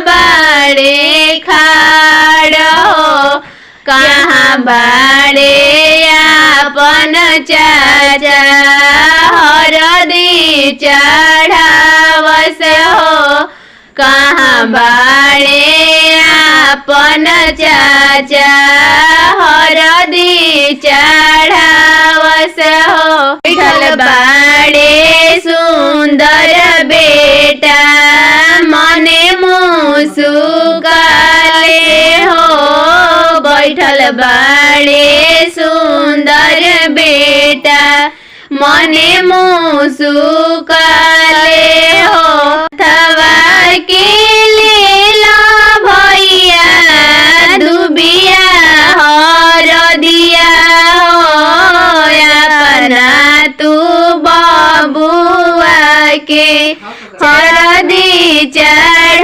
बाड़े खाड़ो कहाँ बाड़े आपन चाचा हरदी चढ़ावस हो कहाँ बाड़े आपन चाचा हरदी चढ़ावस हो बैठल बाड़े सुंदर बेटा मने मुसुकाले हो बैठल बाड़े सुंदर बेटा मने मुसुकाले हो थवा के